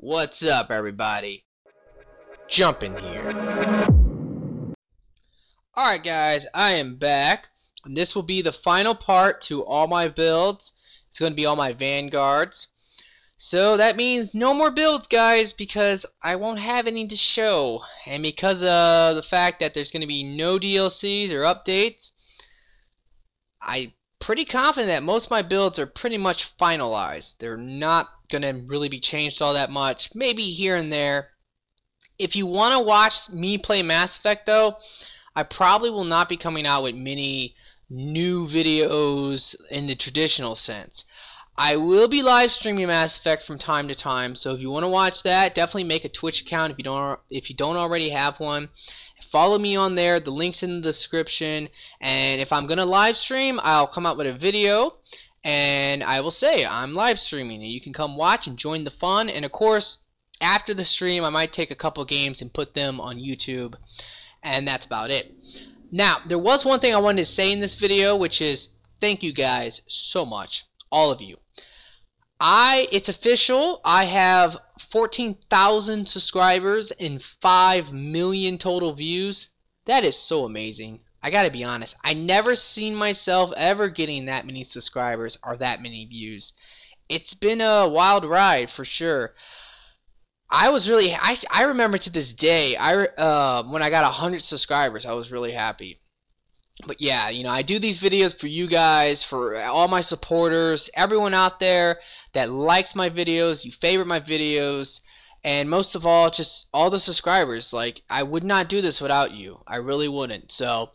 What's up, everybody? Jump in here. Alright guys, I am back. And this will be the final part to all my builds. It's going to be all my vanguards. So that means no more builds, guys, because I won't have any to show. And because of the fact that there's going to be no DLCs or updates, I'm pretty confident that most of my builds are pretty much finalized. They're not going to really be changed all that much, maybe here and there. If you want to watch me play Mass Effect, though, I probably will not be coming out with many new videos in the traditional sense. I will be live streaming Mass Effect from time to time, so if you want to watch that, definitely make a Twitch account if you don't already have one. Follow me on there, the link's in the description, and if I'm gonna live stream, I'll come out with a video and I will say I'm live streaming, and you can come watch and join the fun. And of course, after the stream, I might take a couple games and put them on YouTube, and that's about it. Now, there was one thing I wanted to say in this video, which is thank you guys so much, all of you. It's official. I have 14,000 subscribers and 5 million total views. That is so amazing. I gotta be honest, I never seen myself ever getting that many subscribers or that many views. It's been a wild ride for sure. I remember to this day, when I got 100 subscribers, I was really happy. But yeah, you know, I do these videos for you guys, for all my supporters, everyone out there that likes my videos, you favorite my videos, and most of all, just all the subscribers. Like, I would not do this without you. I really wouldn't. So,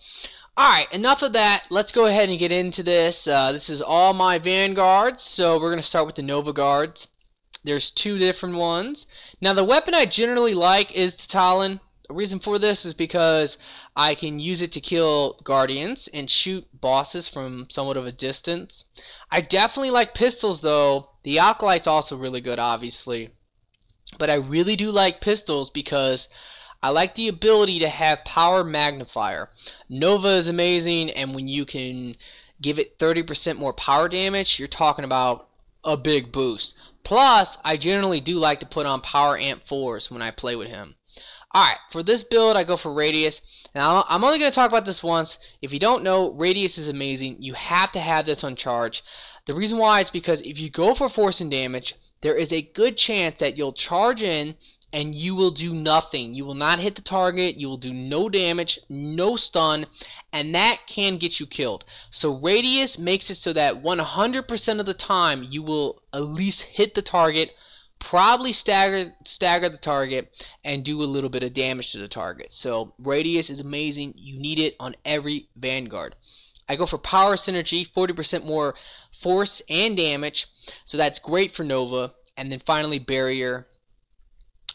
alright, enough of that. Let's go ahead and get into this. This is all my vanguards, so we're going to start with the Nova Guards. There's two different ones. Now, the weapon I generally like is the Talon. The reason for this is because I can use it to kill guardians and shoot bosses from somewhat of a distance. I definitely like pistols, though. The Acolyte's also really good, obviously. But I really do like pistols because I like the ability to have power magnifier. Nova is amazing, and when you can give it 30% more power damage, you're talking about a big boost. Plus, I generally do like to put on power amp 4s when I play with him. Alright, for this build, I go for Radius. Now, I'm only going to talk about this once. If you don't know, Radius is amazing. You have to have this on charge. The reason why is because if you go for force and damage, there is a good chance that you'll charge in and you will do nothing. You will not hit the target. You will do no damage, no stun, and that can get you killed. So Radius makes it so that 100% of the time you will at least hit the target, probably stagger the target, and do a little bit of damage to the target. So Radius is amazing. You need it on every Vanguard. I go for Power Synergy, 40% more force and damage, so that's great for Nova. And then finally Barrier.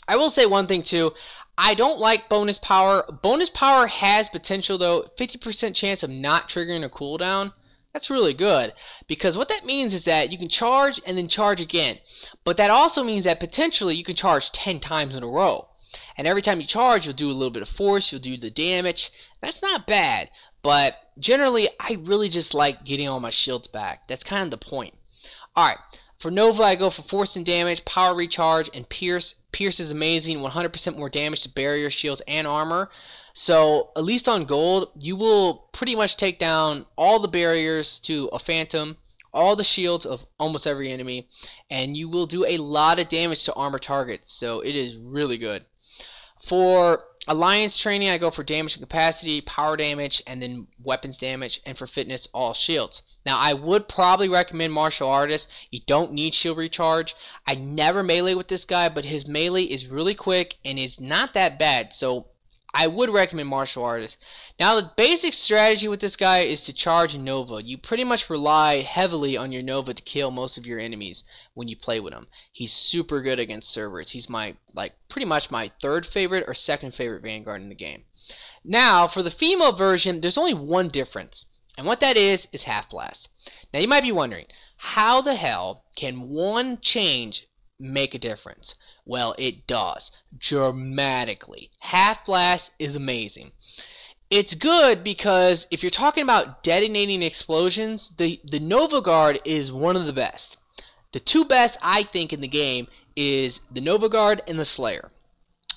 I will say one thing too, I don't like bonus power. Bonus power has potential though, 50% chance of not triggering a cooldown. That's really good, because what that means is that you can charge and then charge again. But that also means that potentially you can charge 10 times in a row. And every time you charge, you'll do a little bit of force, you'll do the damage. That's not bad, but generally I really just like getting all my shields back. That's kind of the point. Alright, for Nova I go for force and damage, power recharge, and Pierce. Pierce is amazing, 100% more damage to barrier, shields, and armor. So, at least on gold, you will pretty much take down all the barriers to a phantom, all the shields of almost every enemy, and you will do a lot of damage to armor targets. So, it is really good. For Alliance training, I go for damage and capacity, power damage, and then weapons damage, and for fitness, all shields. Now, I would probably recommend Martial Artist. You don't need shield recharge. I never melee with this guy, but his melee is really quick and is not that bad, so I would recommend Martial Artist. Now, the basic strategy with this guy is to charge Nova. You pretty much rely heavily on your Nova to kill most of your enemies when you play with him. He's super good against servers. He's pretty much my third favorite or second favorite Vanguard in the game. Now, for the female version, there's only one difference. And what that is Half-Blast. Now, you might be wondering, how the hell can one change make a difference? Well, it does, dramatically. Half-Blast is amazing. It's good because if you're talking about detonating explosions, the Nova Guard is one of the best. The two best, I think, in the game is the Nova Guard and the Slayer.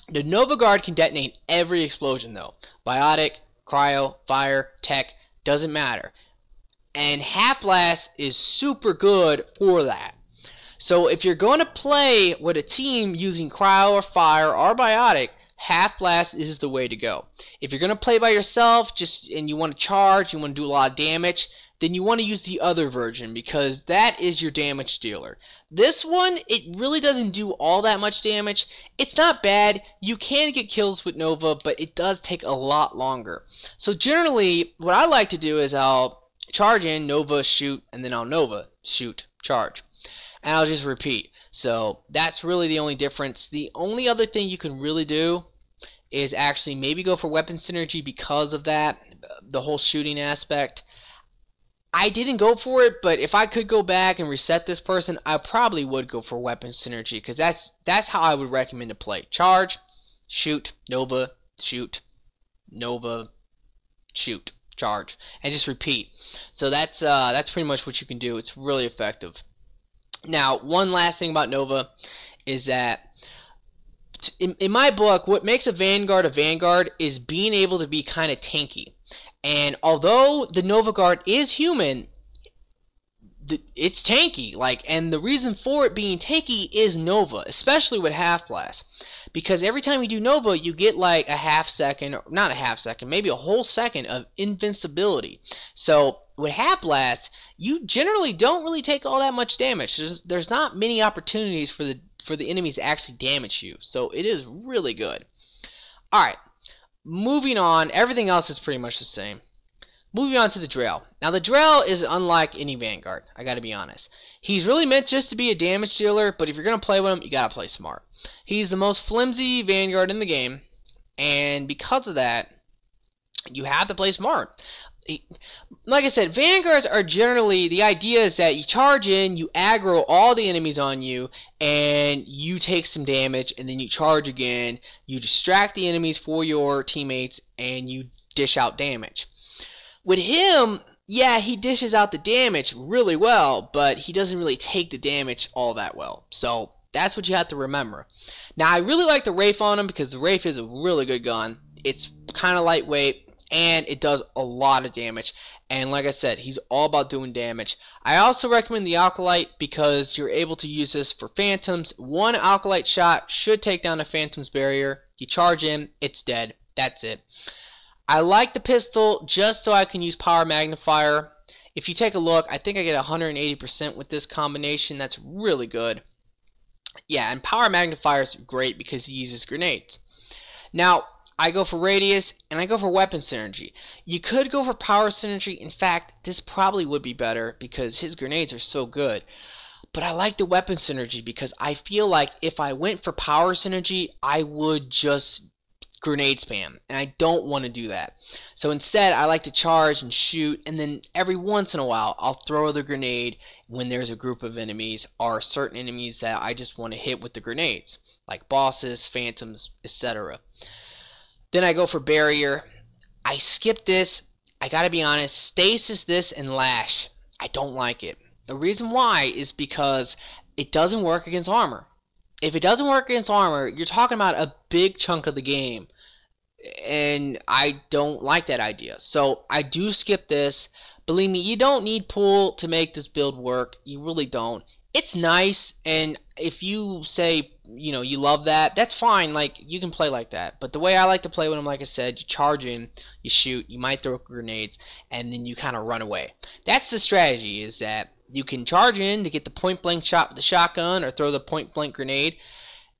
The Nova Guard can detonate every explosion though. Biotic, cryo, fire, tech, doesn't matter. And Half Blast is super good for that. So if you're going to play with a team using cryo or fire or biotic, Half Blast is the way to go. If you're going to play by yourself and you want to charge, you want to do a lot of damage, then you want to use the other version because that is your damage dealer. This one, it really doesn't do all that much damage. It's not bad. You can get kills with Nova, but it does take a lot longer. So generally, what I like to do is I'll charge in, Nova, shoot, and then I'll Nova, shoot, charge. And I'll just repeat. So that's really the only difference. The only other thing you can really do is actually maybe go for weapon synergy because of that, the whole shooting aspect. I didn't go for it, but if I could go back and reset this person, I probably would go for weapon synergy because that's how I would recommend to play. Charge, shoot, Nova, shoot, Nova, shoot, charge, and just repeat. So that's pretty much what you can do. It's really effective. Now, one last thing about Nova is that in my book, what makes a Vanguard is being able to be kind of tanky. And although the Nova Guard is human, it's tanky. And the reason for it being tanky is Nova, especially with Half Blast. Because every time you do Nova, you get like a half second, or not a half second, maybe a whole second of invincibility. So with Half Blast, you generally don't really take all that much damage. There's not many opportunities for the enemies to actually damage you. So it is really good. Alright. Moving on, everything else is pretty much the same. Moving on to the Drell. Now the Drell is unlike any Vanguard, I gotta be honest. He's really meant just to be a damage dealer, but if you're gonna play with him, you gotta play smart. He's the most flimsy Vanguard in the game, and because of that, you have to play smart. Like I said, Vanguards are generally, the idea is that you charge in, you aggro all the enemies on you, and you take some damage, and then you charge again, you distract the enemies for your teammates, and you dish out damage. With him, yeah, he dishes out the damage really well, but he doesn't really take the damage all that well. So that's what you have to remember. Now, I really like the Wraith on him because the Wraith is a really good gun. It's kind of lightweight, and it does a lot of damage. And like I said, he's all about doing damage. I also recommend the Alkalite because you're able to use this for Phantoms. One Alkalite shot should take down a Phantom's barrier. You charge in, it's dead. That's it. I like the pistol just so I can use Power Magnifier. If you take a look, I think I get 180% with this combination. That's really good. Yeah, and Power Magnifier is great because he uses grenades. Now, I go for Radius, and I go for Weapon Synergy. You could go for Power Synergy. In fact, this probably would be better because his grenades are so good. But I like the Weapon Synergy because I feel like if I went for Power Synergy, I would just grenade spam, and I don't want to do that. So instead, I like to charge and shoot, and then every once in a while, I'll throw the grenade when there's a group of enemies or certain enemies that I just want to hit with the grenades, like bosses, phantoms, etc. Then I go for barrier. I skip this. I gotta be honest, stasis this and lash. I don't like it. The reason why is because it doesn't work against armor. If it doesn't work against armor, you're talking about a big chunk of the game. And I don't like that idea. So I do skip this. Believe me, you don't need pool to make this build work. You really don't. It's nice, and if you say, you know, you love that, that's fine. Like, you can play like that. But the way I like to play with them, like I said, you charge in, you shoot, you might throw grenades, and then you kind of run away. That's the strategy, is that you can charge in to get the point-blank shot with the shotgun or throw the point-blank grenade,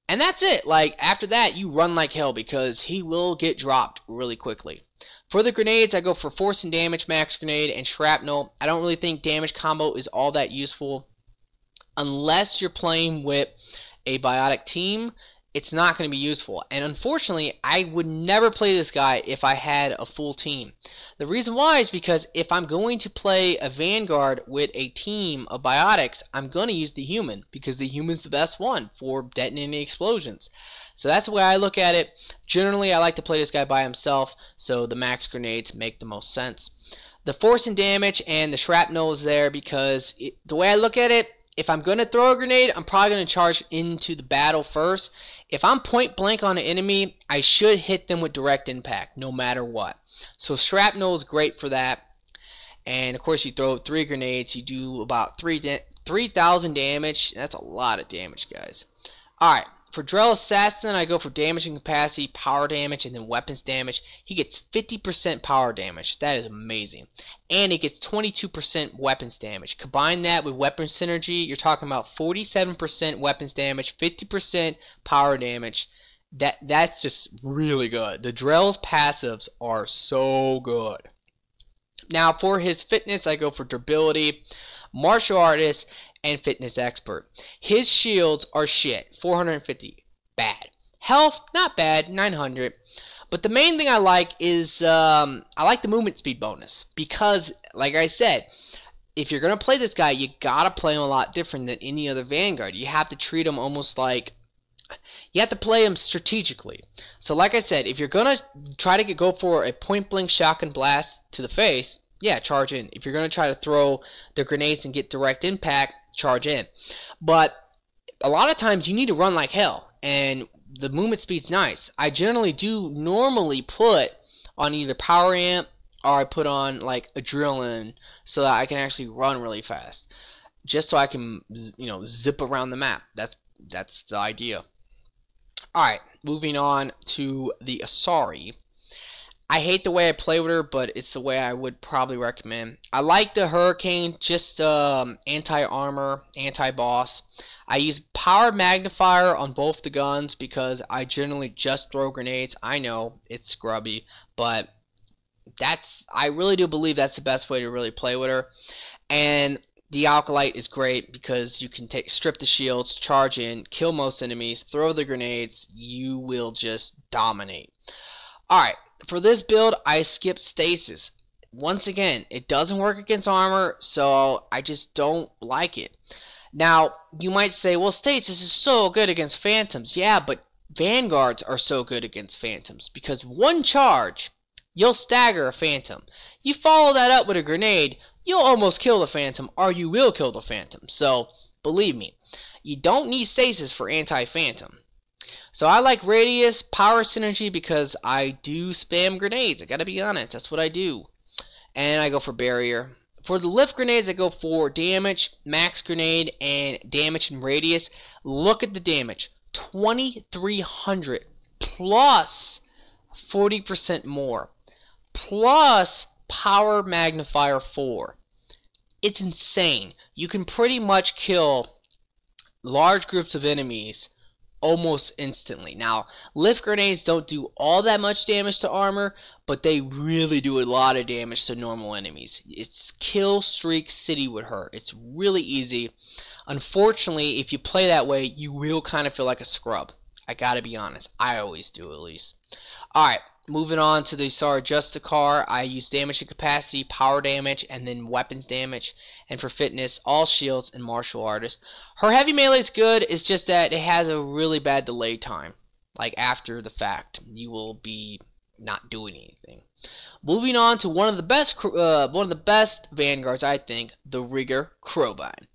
and that's it. Like, after that, you run like hell because he will get dropped really quickly. For the grenades, I go for Force and Damage, Max Grenade, and Shrapnel. I don't really think damage combo is all that useful. Unless you're playing with a biotic team, it's not going to be useful. And unfortunately, I would never play this guy if I had a full team. The reason why is because if I'm going to play a Vanguard with a team of biotics, I'm going to use the human because the human's the best one for detonating explosions. So that's the way I look at it. Generally, I like to play this guy by himself, so the max grenades make the most sense. The Force and Damage and the Shrapnel is there because the way I look at it, if I'm going to throw a grenade, I'm probably going to charge into the battle first. If I'm point blank on an enemy, I should hit them with direct impact, no matter what. So shrapnel is great for that. And of course, you throw 3 grenades, you do about 3,000 damage. That's a lot of damage, guys. Alright, for Drell Assassin, I go for damage and capacity, power damage, and then weapons damage. He gets 50% power damage. That is amazing. And he gets 22% weapons damage. Combine that with weapon synergy, you're talking about 47% weapons damage, 50% power damage. That's just really good. The Drell's passives are so good. Now for his fitness, I go for durability, martial artist, and fitness expert. His shields are shit. 450, bad. Health, not bad, 900. But the main thing I like is I like the movement speed bonus, because like I said, if you're gonna play this guy, you gotta play him a lot different than any other Vanguard. You have to treat him almost like, you have to play him strategically. So like I said, if you're gonna try to go for a point blank shotgun blast to the face, yeah, charge in. If you're gonna try to throw the grenades and get direct impact, charge in. But a lot of times you need to run like hell, and the movement speed's nice. I generally do normally put on either power amp or I put on like adrenaline so that I can actually run really fast, just so I can, you know, zip around the map. That's the idea. Alright, moving on to the Asari. I hate the way I play with her, but it's the way I would probably recommend. I like the Hurricane, just anti-armor, anti-boss. I use power magnifier on both the guns because I generally just throw grenades. I know it's scrubby, but I really do believe that's the best way to really play with her. And the Alkalite is great because you can strip the shields, charge in, kill most enemies, throw the grenades. You will just dominate. Alright, for this build, I skip stasis. Once again, it doesn't work against armor, so I just don't like it. Now, you might say, well, stasis is so good against phantoms. Yeah, but Vanguards are so good against phantoms because one charge, you'll stagger a phantom. You follow that up with a grenade, you'll almost kill the phantom, or you will kill the phantom. So, believe me, you don't need stasis for anti-phantom. So I like radius, power synergy, because I do spam grenades. I gotta be honest, that's what I do. And I go for barrier. For the lift grenades, I go for damage, max grenade, and damage and radius. Look at the damage. 2,300 plus 40% more. Plus power magnifier 4. It's insane. You can pretty much kill large groups of enemies almost instantly. Now, lift grenades don't do all that much damage to armor, but they really do a lot of damage to normal enemies. It's kill streak city with her. It's really easy. Unfortunately, if you play that way, you will kind of feel like a scrub. I gotta be honest. I always do, at least. Alright, moving on to the Asari Justicar. I use damage and capacity, power damage, and then weapons damage. And for fitness, all shields and martial artist. Her heavy melee is good, it's just that it has a really bad delay time. Like after the fact, you will be not doing anything. Moving on to one of the best Vanguards, I think, the Rieger Carbine.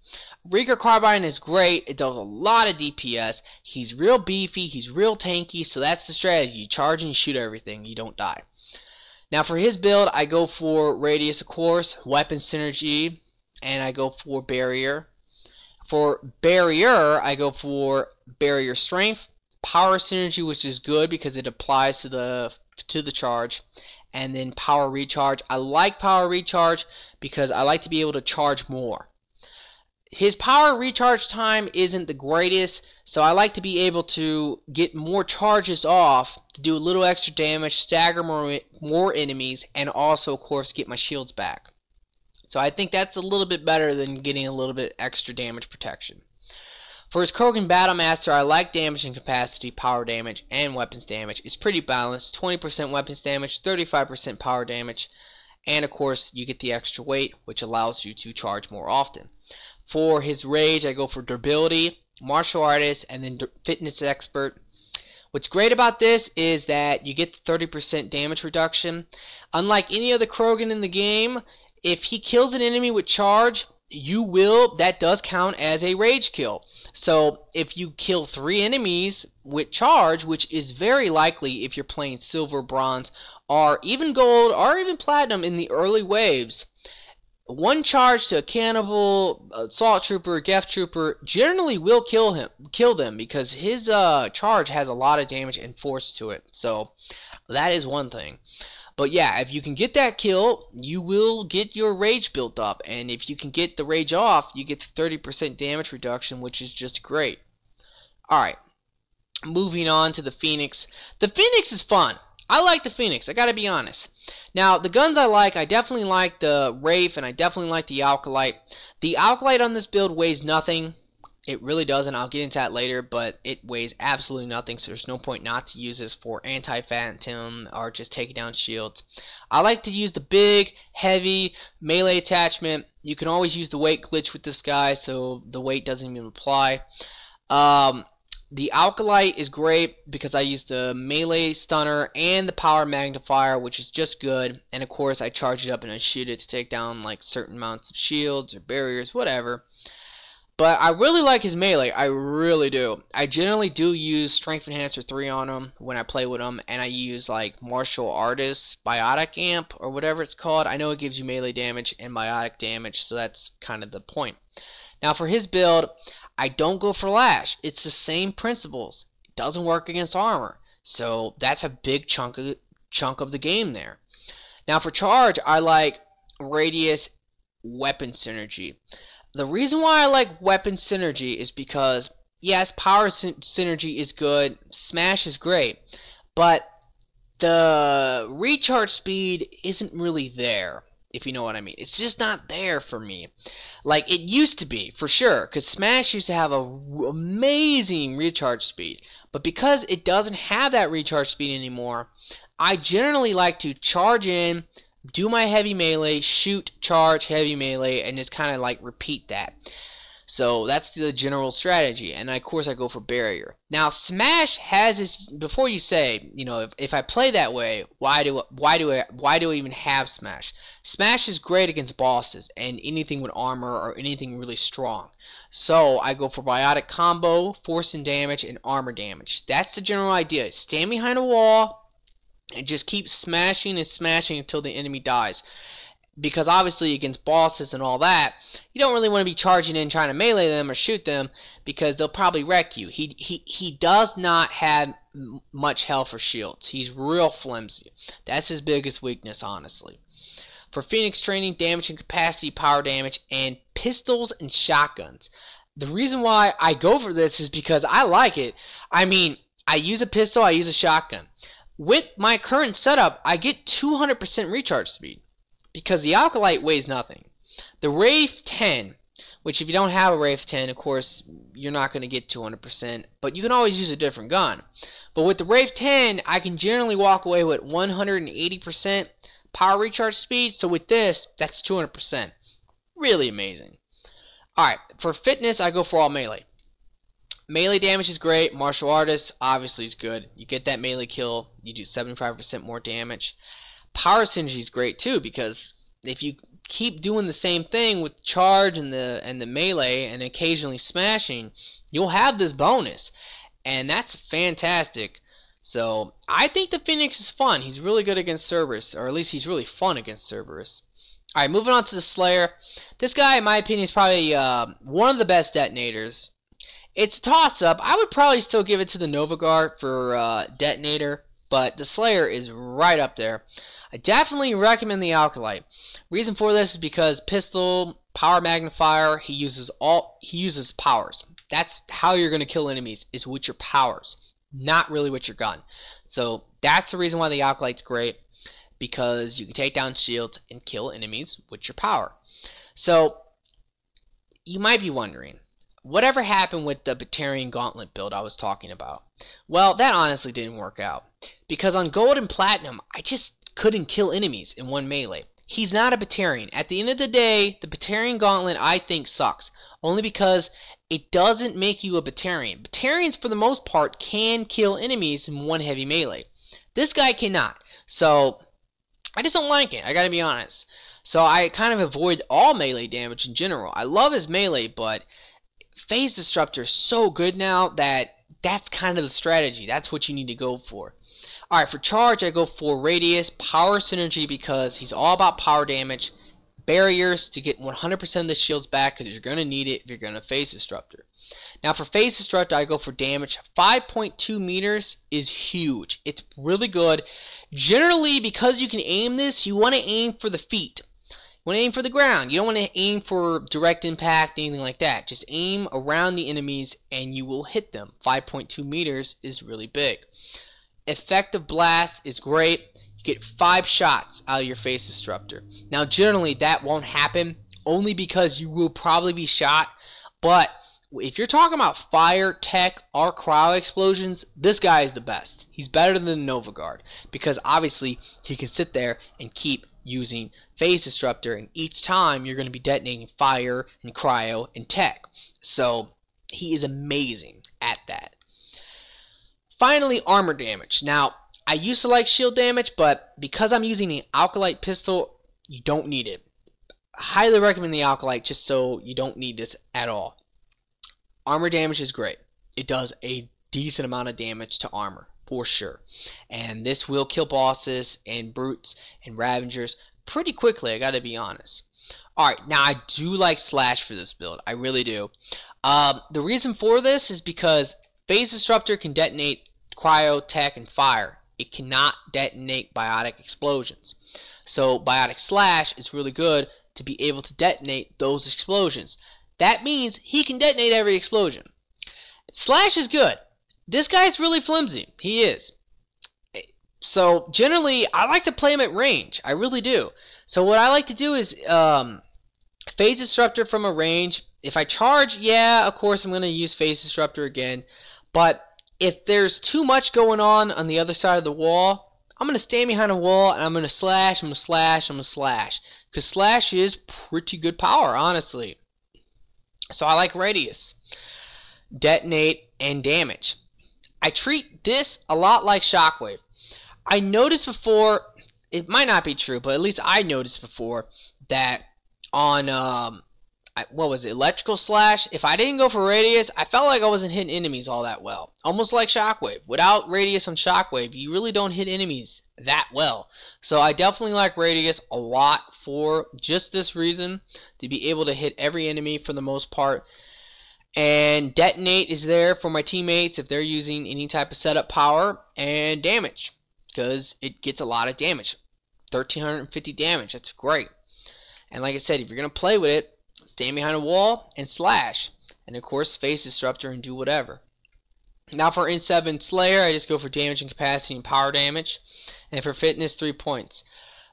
Rieger Carbine is great. It does a lot of DPS. He's real beefy. He's real tanky. So that's the strategy. You charge and you shoot everything. You don't die. Now for his build, I go for radius, of course, weapon synergy, and I go for barrier. For barrier, I go for barrier strength, power synergy, which is good because it applies to the charge, and then power recharge. I like power recharge because I like to be able to charge more. His power recharge time isn't the greatest, so I like to be able to get more charges off to do a little extra damage, stagger more enemies, and also, of course, get my shields back. So I think that's a little bit better than getting a little bit extra damage protection. For his Krogan Battlemaster, I like damage and capacity, power damage, and weapons damage. It's pretty balanced. 20% weapons damage, 35% power damage, and of course, you get the extra weight, which allows you to charge more often. For his rage, I go for durability, martial artist, and then fitness expert. What's great about this is that you get the 30% damage reduction. Unlike any other Krogan in the game, if he kills an enemy with charge, that does count as a rage kill. So if you kill 3 enemies with charge, which is very likely if you're playing silver, bronze, or even gold, or even platinum in the early waves, 1 charge to a cannibal, assault trooper, Geth trooper generally will kill them, because his charge has a lot of damage and force to it. So that is one thing. But yeah, if you can get that kill, you will get your rage built up. And if you can get the rage off, you get the 30% damage reduction, which is just great. Alright, moving on to the Phoenix. The Phoenix is fun. I like the Phoenix, I gotta be honest. Now, the guns I definitely like the Wraith, and I definitely like the Alkalite. The Alkalite on this build weighs nothing. It really doesn't. I'll get into that later, but it weighs absolutely nothing, so there's no point not to use this for anti-phantom or just taking down shields. I like to use the big, heavy melee attachment. You can always use the weight glitch with this guy, so the weight doesn't even apply. The Alkalite is great because I use the melee stunner and the power magnifier, which is just good. And of course, I charge it up and I shoot it to take down like certain amounts of shields or barriers, whatever. But I really like his melee, I really do. I generally do use Strength Enhancer 3 on him when I play with him, and I use like Martial Artist Biotic Amp or whatever it's called. I know it gives you melee damage and biotic damage, so that's kind of the point. Now for his build, I don't go for Lash. It's the same principles. It doesn't work against armor, so that's a big chunk of the game there. Now for charge, I like Radius Weapon Synergy. The reason why I like Weapon Synergy is because, yes, Power Synergy is good, Smash is great, but the recharge speed isn't really there, if you know what I mean. It's just not there for me. Like, it used to be, for sure, because Smash used to have an amazing recharge speed, but because it doesn't have that recharge speed anymore, I generally like to charge in, do my heavy melee, shoot, charge, heavy melee, and just kind of like repeat that. So that's the general strategy, and of course I go for barrier. Now Smash has this. Before you say, you know, if I play that way, why do I even have Smash? Smash is great against bosses and anything with armor or anything really strong. So I go for biotic combo, force and damage, and armor damage. That's the general idea. Stand behind a wall and just keep smashing and smashing until the enemy dies. Because obviously against bosses and all that, you don't really want to be charging in trying to melee them or shoot them, because they'll probably wreck you. He does not have much health or shields. He's real flimsy. That's his biggest weakness, honestly. For Phoenix training, damage and capacity, power damage, and pistols and shotguns. The reason why I go for this is because I like it. I mean, I use a pistol, I use a shotgun. With my current setup, I get 200% recharge speed, because the Alkalite weighs nothing. The Wraith 10, which if you don't have a Wraith 10, of course, you're not going to get 200%, but you can always use a different gun. But with the Wraith 10, I can generally walk away with 180% power recharge speed, so with this, that's 200%. Really amazing. Alright, for fitness, I go for all melee. Melee damage is great. Martial Artist obviously is good. You get that melee kill, you do 75% more damage. Power Synergy is great too, because if you keep doing the same thing with charge and the melee and occasionally smashing, you'll have this bonus, and that's fantastic. So I think the Phoenix is fun. He's really good against Cerberus, or at least he's really fun against Cerberus. Alright, moving on to the Slayer. This guy, in my opinion, is probably one of the best detonators. It's a toss-up. I would probably still give it to the Nova Guard for detonator, but the Slayer is right up there. I definitely recommend the Alkalite. Reason for this is because pistol, power magnifier, he uses powers. That's how you're going to kill enemies, is with your powers, not really with your gun. So that's the reason why the Alkalite's great, because you can take down shields and kill enemies with your power. So you might be wondering, whatever happened with the Batarian Gauntlet build I was talking about? Well, that honestly didn't work out, because on Gold and Platinum, I just couldn't kill enemies in one melee. He's not a Batarian. At the end of the day, the Batarian Gauntlet, I think, sucks, only because it doesn't make you a Batarian. Batarians, for the most part, can kill enemies in one heavy melee. This guy cannot, so I just don't like it, I gotta be honest. So I kind of avoid all melee damage in general. I love his melee, but Phase Disruptor is so good now that that's kind of the strategy. That's what you need to go for. Alright, for charge, I go for Radius, Power Synergy, because he's all about power damage, barriers to get 100% of the shields back, because you're going to need it if you're going to Phase Disruptor. Now for Phase Disruptor, I go for damage. 5.2 meters is huge. It's really good. Generally, because you can aim this, you want to aim for the feet. You want to aim for the ground. You don't want to aim for direct impact, anything like that. Just aim around the enemies and you will hit them. 5.2 meters is really big. Effective Blast is great. You get 5 shots out of your Phase Disruptor. Now generally that won't happen only because you will probably be shot, but if you're talking about fire, tech, or cryo explosions, this guy is the best. He's better than the Nova Guard because obviously he can sit there and keep using Phase Disruptor, and each time you're going to be detonating fire and cryo and tech. So he is amazing at that. Finally, armor damage. Now, I used to like shield damage, but because I'm using an Alkalite pistol, you don't need it. I highly recommend the Alkalite just so you don't need this at all. Armor damage is great. It does a decent amount of damage to armor, for sure. And this will kill bosses and brutes and ravengers pretty quickly, I gotta be honest. Alright, now I do like Slash for this build. I really do. The reason for this is because Phase Disruptor can detonate cryo, tech, and fire. It cannot detonate biotic explosions. So Biotic Slash is really good to be able to detonate those explosions. That means he can detonate every explosion. Slash is good. This guy's really flimsy. He is. So generally, I like to play him at range. I really do. So what I like to do is Phase Disruptor from a range. If I charge, yeah, of course I'm going to use Phase Disruptor again. But if there's too much going on the other side of the wall, I'm going to stand behind a wall and I'm going to slash, I'm going to slash, I'm going to slash. Because slash is pretty good power, honestly. So I like Radius, Detonate, and Damage. I treat this a lot like Shockwave. I noticed before, it might not be true, but at least I noticed before that on, what was it, Electrical Slash, if I didn't go for Radius, I felt like I wasn't hitting enemies all that well. Almost like Shockwave. Without Radius on Shockwave, you really don't hit enemies that well. So I definitely like Radius a lot for just this reason, to be able to hit every enemy for the most part. And Detonate is there for my teammates if they're using any type of setup power, and Damage, because it gets a lot of damage. 1350 damage, that's great. And like I said, if you're going to play with it, stand behind a wall and slash. And of course, Phase Disruptor and do whatever. Now for N7 Slayer, I just go for damage and capacity and power damage. And for fitness, 3 points.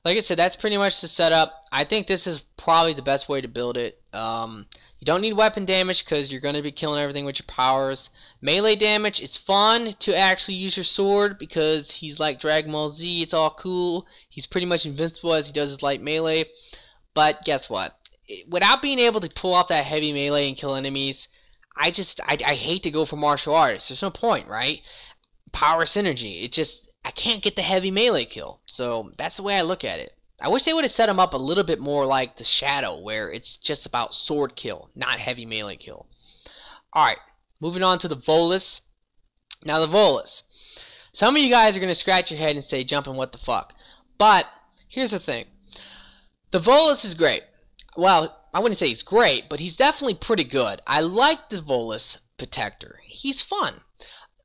Like I said, that's pretty much the setup. I think this is probably the best way to build it. You don't need weapon damage because you're going to be killing everything with your powers. Melee damage, it's fun to actually use your sword because he's like Dragon Ball Z. It's all cool. He's pretty much invincible as he does his light melee. But guess what? Without being able to pull off that heavy melee and kill enemies, I hate to go for martial arts. There's no point, right? Power synergy. I can't get the heavy melee kill. So that's the way I look at it. I wish they would have set him up a little bit more like the Shadow, where it's just about sword kill, not heavy melee kill. Alright, moving on to the Volus. Now the Volus. Some of you guys are going to scratch your head and say, Jumpin', what the fuck? But, here's the thing. The Volus is great. Well, I wouldn't say he's great, but he's definitely pretty good. I like the Volus Protector. He's fun.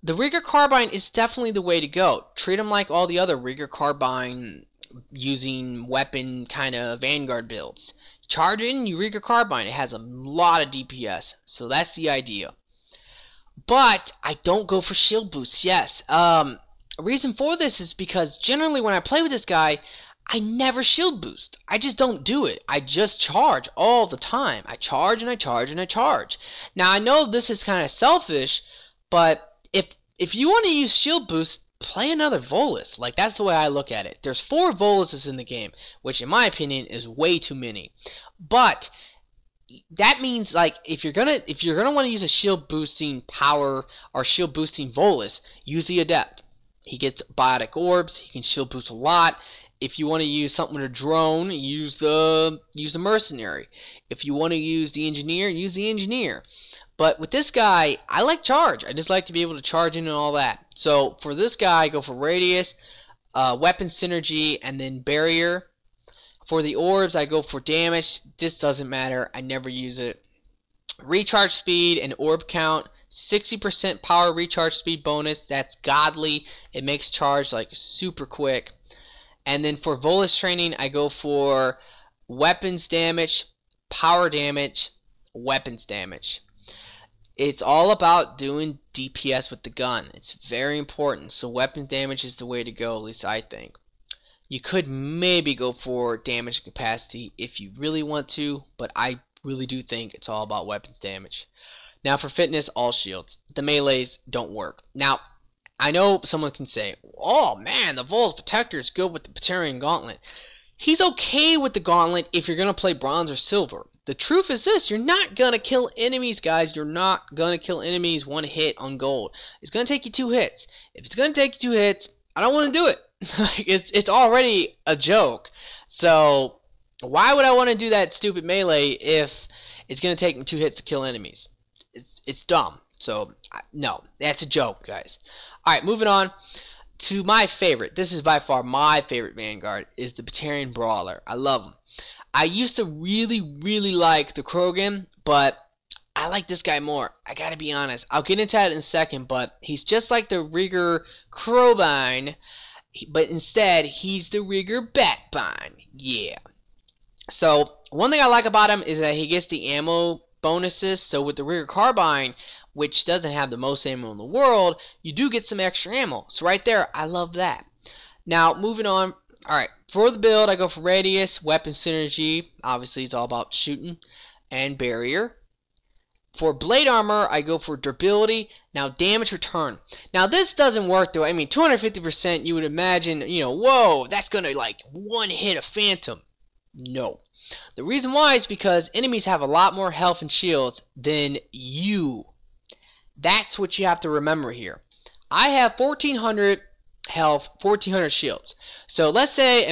The Rigger Carbine is definitely the way to go. Treat him like all the other Rigger Carbine using weapon kind of Vanguard builds. Charge in your Rigger Carbine. It has a lot of DPS, so that's the idea. But I don't go for shield boosts. Yes. A reason for this is because generally when I play with this guy, I never shield boost. I just don't do it. I just charge all the time. I charge and I charge and I charge. Now I know this is kind of selfish, but if you want to use shield boost, play another Volus. Like, that's the way I look at it. There's 4 Voluses in the game, which in my opinion is way too many. But that means, like, if you're gonna want to use a shield boosting power or shield boosting Volus, use the Adept. He gets biotic orbs, he can shield boost a lot, If you want to use something with a drone, use the mercenary. If you want to use the engineer, use the engineer. But with this guy, I like charge. I just like to be able to charge in and all that. So for this guy, I go for radius, weapon synergy, and then barrier. For the orbs, I go for damage. This doesn't matter. I never use it. Recharge speed and orb count. 60% power recharge speed bonus. That's godly. It makes charge like super quick. And then for Volus training, I go for weapons damage, power damage, weapons damage. It's all about doing DPS with the gun. It's very important. So weapons damage is the way to go, at least I think. You could maybe go for damage capacity if you really want to, but I really do think it's all about weapons damage. Now for fitness, all shields. The melees don't work. Now, I know someone can say, oh man, the Volus Protector is good with the Batarian Gauntlet. He's okay with the Gauntlet if you're going to play bronze or silver. The truth is this, you're not going to kill enemies, guys. You're not going to kill enemies one hit on gold. It's going to take you 2 hits. If it's going to take you 2 hits, I don't want to do it. It's already a joke. So why would I want to do that stupid melee if it's going to take me 2 hits to kill enemies? It's dumb. So no, that's a joke, guys. Alright, moving on to my favorite. This is by far my favorite Vanguard, is the Batarian Brawler. I love him. I used to really like the Krogan, but I like this guy more. I gotta be honest. I'll get into that in a second, but he's just like the Rigger Crowbine, but instead he's the Rigger Batbine. Yeah. So one thing I like about him is that he gets the ammo bonuses. So with the Rigger Carbine, which doesn't have the most ammo in the world, you do get some extra ammo. So right there, I love that. Now moving on. Alright, for the build, I go for radius, weapon synergy, obviously it's all about shooting, and barrier. For blade armor, I go for durability, now damage return. Now this doesn't work though. I mean, 250%, you would imagine, you know, whoa, that's gonna like one hit a phantom. No. The reason why is because enemies have a lot more health and shields than you. That's what you have to remember here. I have 1400 health, 1400 shields. So let's say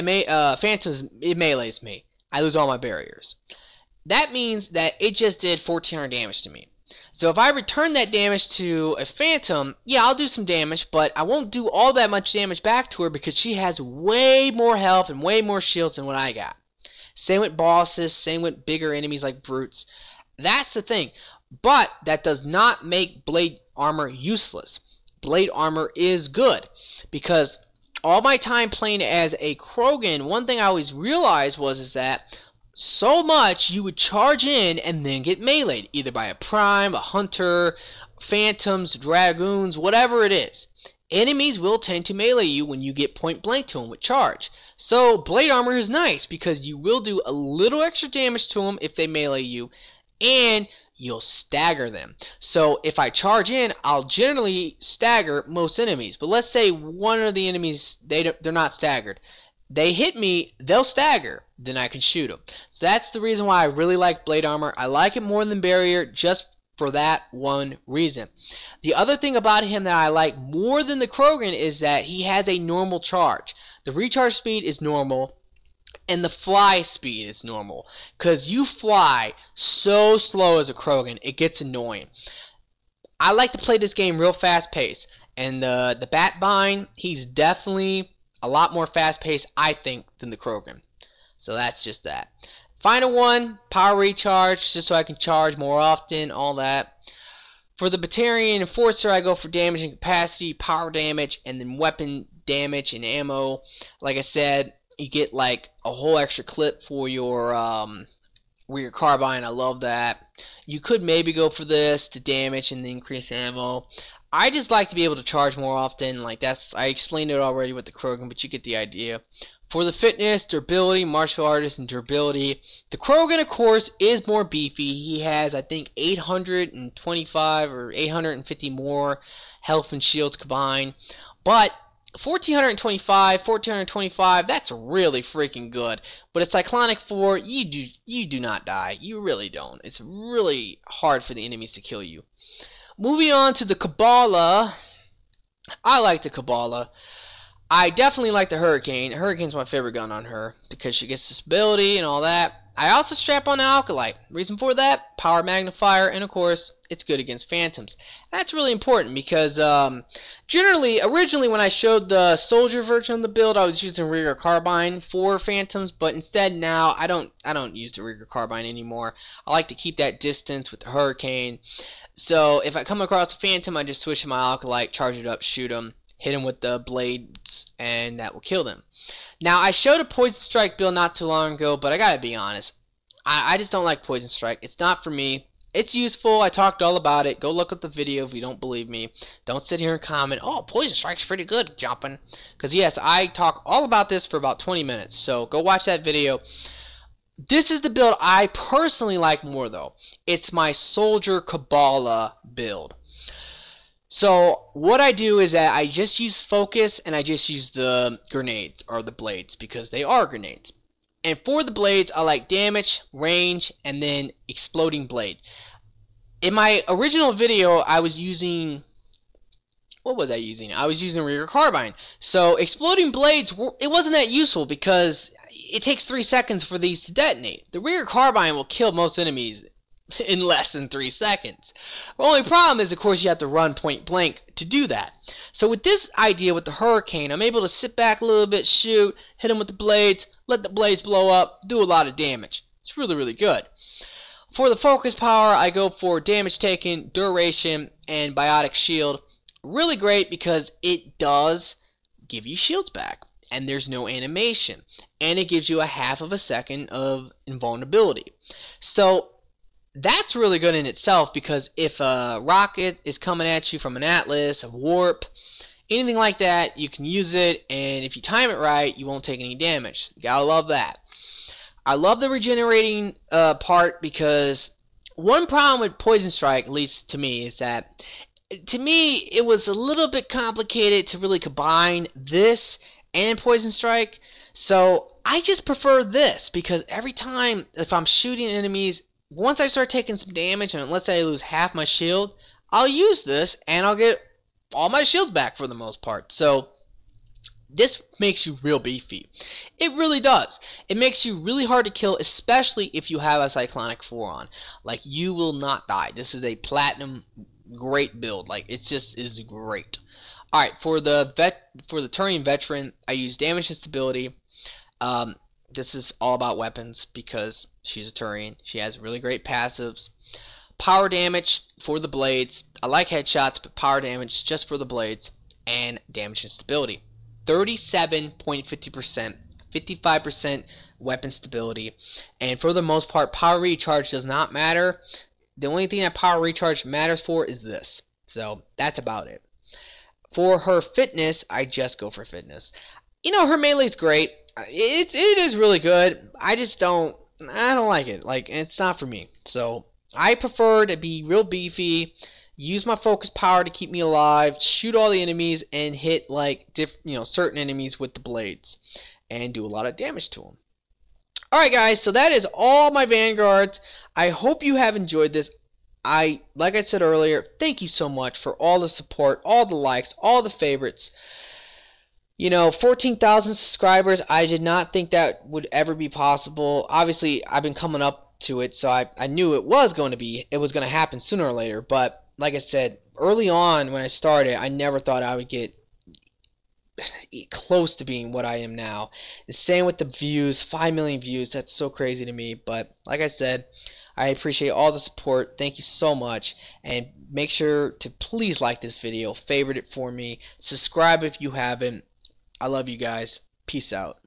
Phantom melees me. I lose all my barriers. That means that it just did 1400 damage to me. So if I return that damage to a Phantom, yeah, I'll do some damage, but I won't do all that much damage back to her because she has way more health and way more shields than what I got. Same with bosses, same with bigger enemies like brutes. That's the thing. But that does not make blade armor useless. Blade armor is good, because all my time playing as a Krogan, one thing I always realized is that so much you would charge in and then get meleeed, either by a prime, a hunter, phantoms, dragoons, whatever it is. Enemies will tend to melee you when you get point blank to them with charge. So blade armor is nice because you will do a little extra damage to them if they melee you, and you'll stagger them. So if I charge in, I'll generally stagger most enemies. But let's say one of the enemies, they're not staggered. They hit me, they'll stagger, then I can shoot them. So that's the reason why I really like blade armor. I like it more than barrier just for that one reason. The other thing about him that I like more than the Krogan is that he has a normal charge. The recharge speed is normal, and the fly speed is normal, because you fly so slow as a Krogan, it gets annoying. I like to play this game real fast paced, and the Batbine, he's definitely a lot more fast paced, I think, than the Krogan. So that's just that. Final one, power recharge, just so I can charge more often, all that. For the Batarian Enforcer, I go for damage and capacity, power damage, and then weapon damage and ammo. Like I said, you get like a whole extra clip for your carbine. I love that. You could maybe go for this to damage and increase ammo. I just like to be able to charge more often. Like I explained it already with the Krogan, but you get the idea. For the fitness, durability, martial artist, and durability, the Krogan, of course, is more beefy. He has, I think, 825 or 850 more health and shields combined. But 1425, that's really freaking good. But a Cyclonic 4, you do not die. You really don't. It's really hard for the enemies to kill you. Moving on to the Kabbalah. I like the Kabbalah. I definitely like the Hurricane. Hurricane's my favorite gun on her because she gets disability and all that. I also strap on the Alkalite. Reason for that? Power magnifier, and of course, it's good against phantoms. That's really important because originally when I showed the soldier version of the build, I was using Ruger Carbine for phantoms, but instead now I don't use the Ruger Carbine anymore. I like to keep that distance with the Hurricane. So if I come across a phantom, I just switch to my Alkalite, charge it up, shoot them, hit them with the blades, and that will kill them. Now, I showed a Poison Strike build not too long ago, but I gotta be honest. I just don't like Poison Strike. It's not for me. It's useful. I talked all about it. Go look at the video if you don't believe me. Don't sit here and comment, oh, Poison Strike's pretty good, jumping. Because, yes, I talk all about this for about 20 minutes. So, go watch that video. This is the build I personally like more, though. It's my Soldier Kabbalah build. So what I do is that I just use focus and I just use the grenades or the blades because they are grenades. And for the blades I like damage, range, and then exploding blade. In my original video I was using, what was I using? I was using Ruger Carbine. So exploding blades, it wasn't that useful because it takes 3 seconds for these to detonate. The Ruger Carbine will kill most enemies in less than 3 seconds. The only problem is, of course, you have to run point blank to do that. So with this idea with the Hurricane, I'm able to sit back a little bit, shoot, hit them with the blades, let the blades blow up, do a lot of damage. It's really, really good. For the focus power, I go for damage taken, duration, and biotic shield. Really great because it does give you shields back, and there's no animation, and it gives you a half of a second of invulnerability. So that's really good in itself because if a rocket is coming at you from an Atlas, a warp, anything like that, you can use it, and if you time it right, you won't take any damage. You gotta love that. I love the regenerating part because one problem with Poison Strike, at least to me, is that to me it was a little bit complicated to really combine this and Poison Strike. So I just prefer this because every time if I'm shooting enemies, once I start taking some damage, and let's say I lose half my shield, I'll use this, and I'll get all my shields back for the most part. So, this makes you real beefy. It really does. It makes you really hard to kill, especially if you have a Cyclonic 4 on. Like, you will not die. This is a platinum great build. Like, it just is great. Alright, for the Turian Veteran, I use damage and stability. This is all about weapons because she's a Turian. She has really great passives. Power damage for the blades. I like headshots, but power damage just for the blades. And damage and stability. 37.50%. 55% weapon stability. And for the most part, power recharge does not matter. The only thing that power recharge matters for is this. So, that's about it. For her fitness, I just go for fitness. You know, her melee's great. It is really good. I don't like it. Like, it's not for me. So I prefer to be real beefy, use my focus power to keep me alive, shoot all the enemies, and hit like certain enemies with the blades, and do a lot of damage to them. Alright guys, so that is all my Vanguards. I hope you have enjoyed this. Like I said earlier, thank you so much for all the support, all the likes, all the favorites. 14,000 subscribers, I did not think that would ever be possible. Obviously, I've been coming up to it, so I knew it was going to happen sooner or later. But, like I said, early on when I started, I never thought I would get close to being what I am now. The same with the views, 5 million views, that's so crazy to me. But, like I said, I appreciate all the support. Thank you so much. And make sure to please like this video, favorite it for me, subscribe if you haven't. I love you guys. Peace out.